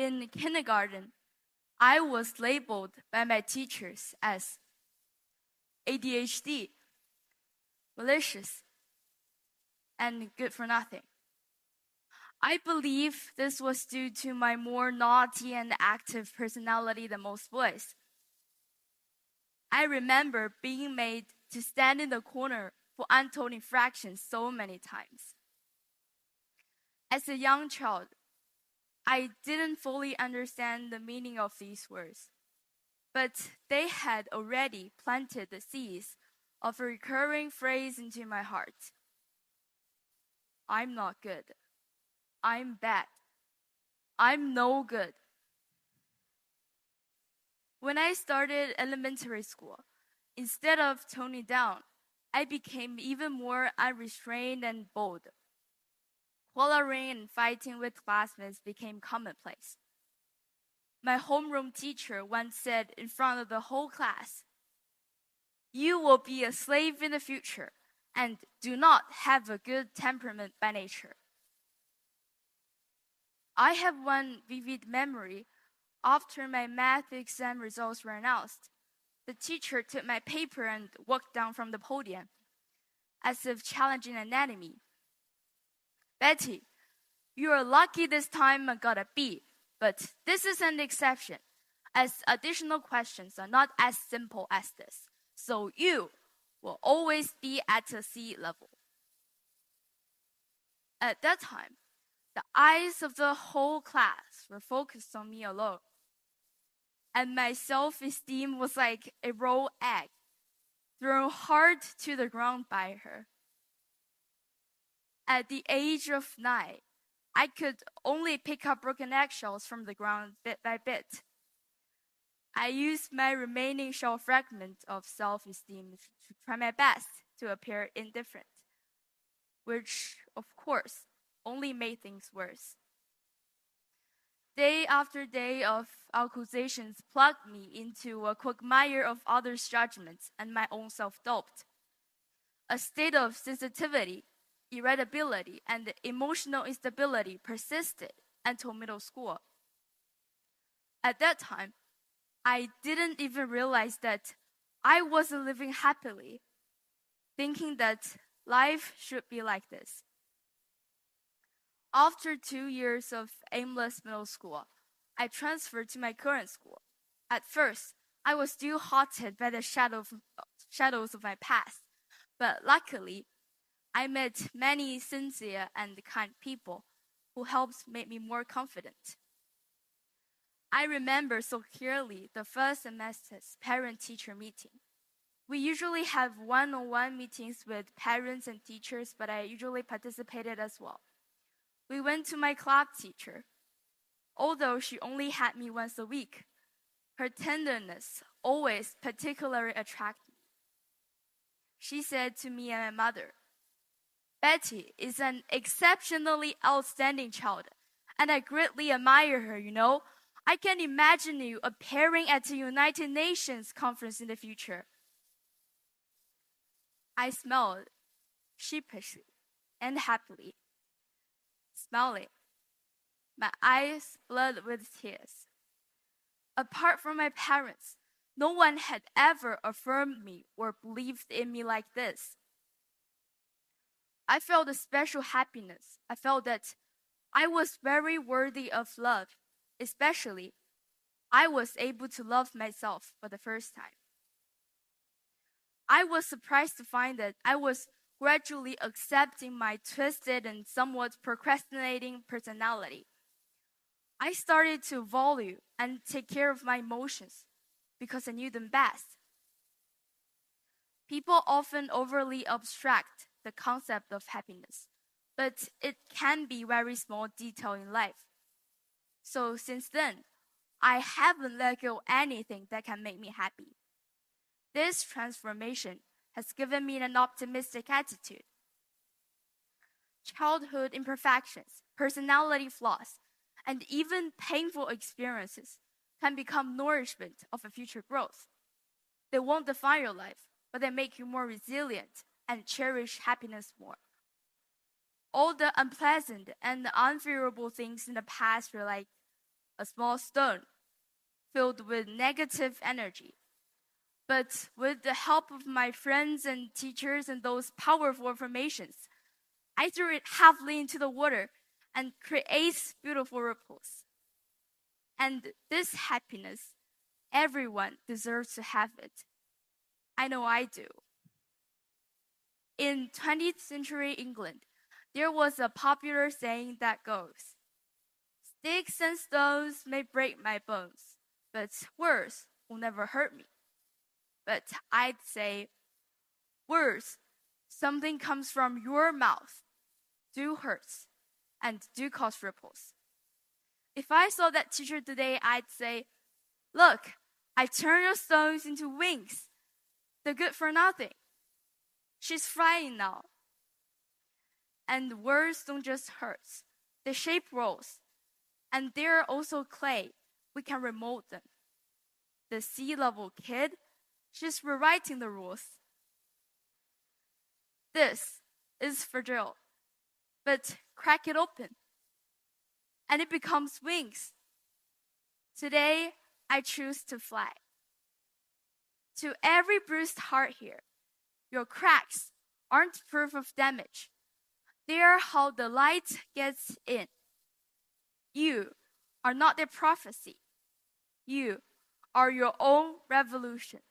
In kindergarten, I was labeled by my teachers as ADHD, malicious, and good for nothing. I believe this was due to my more naughty and active personality than most boys. I remember being made to stand in the corner for untold infractions so many times. As a young child, I didn't fully understand the meaning of these words, but they had already planted the seeds of a recurring phrase into my heart. I'm not good. I'm bad. I'm no good. When I started elementary school, instead of toning down, I became even more unrestrained and bold. Quarreling and fighting with classmates became commonplace. My homeroom teacher once said in front of the whole class, "You will be a slave in the future and do not have a good temperament by nature." I have one vivid memory. After my math exam results were announced, the teacher took my paper and walked down from the podium, as if challenging an enemy. "Betty, you are lucky this time I got a B, but this is an exception, as additional questions are not as simple as this, so you will always be at a C level." At that time, the eyes of the whole class were focused on me alone, and my self-esteem was like a raw egg thrown hard to the ground by her. At the age of 9, I could only pick up broken eggshells from the ground bit by bit. I used my remaining shell fragment of self-esteem to try my best to appear indifferent, which, of course, only made things worse. Day after day of accusations plugged me into a quagmire of others' judgments and my own self-doubt. A state of sensitivity, irritability, and emotional instability persisted until middle school. At that time, I didn't even realize that I wasn't living happily, thinking that life should be like this. After 2 years of aimless middle school, I transferred to my current school. At first, I was still haunted by the shadows of my past, but luckily, I met many sincere and kind people who helped make me more confident. I remember so clearly the first semester's parent-teacher meeting. We usually have one-on-one meetings with parents and teachers, but I usually participated as well. We went to my club teacher. Although she only had me once a week, her tenderness always particularly attracted me. She said to me and my mother, "Betty is an exceptionally outstanding child, and I greatly admire her, you know. I can imagine you appearing at the United Nations conference in the future." I smiled sheepishly and happily. Smiling, my eyes blurred with tears. Apart from my parents, no one had ever affirmed me or believed in me like this. I felt a special happiness. I felt that I was very worthy of love, especially I was able to love myself for the first time. I was surprised to find that I was gradually accepting my twisted and somewhat procrastinating personality. I started to value and take care of my emotions because I knew them best. People often overly abstract the concept of happiness, but it can be a very small detail in life. So since then, I haven't let go of anything that can make me happy. This transformation has given me an optimistic attitude. Childhood imperfections, personality flaws, and even painful experiences can become nourishment of a future growth. They won't define your life, but they make you more resilient and cherish happiness more. All the unpleasant and unfavorable things in the past were like a small stone filled with negative energy. But with the help of my friends and teachers and those powerful affirmations, I threw it heavily into the water and creates beautiful ripples. And this happiness, everyone deserves to have it. I know I do. In 20th century England, there was a popular saying that goes, "Sticks and stones may break my bones, but words will never hurt me." But I'd say, words, something comes from your mouth, do hurt and do cause ripples. If I saw that teacher today, I'd say, "Look, I turned your stones into wings. They're good for nothing. She's flying now." And words don't just hurt. They shape worlds. And they're also clay. We can remold them. The sea-level kid, she's rewriting the rules. This is fragile, but crack it open, and it becomes wings. Today, I choose to fly. To every bruised heart here, your cracks aren't proof of damage. They are how the light gets in. You are not their prophecy. You are your own revolution.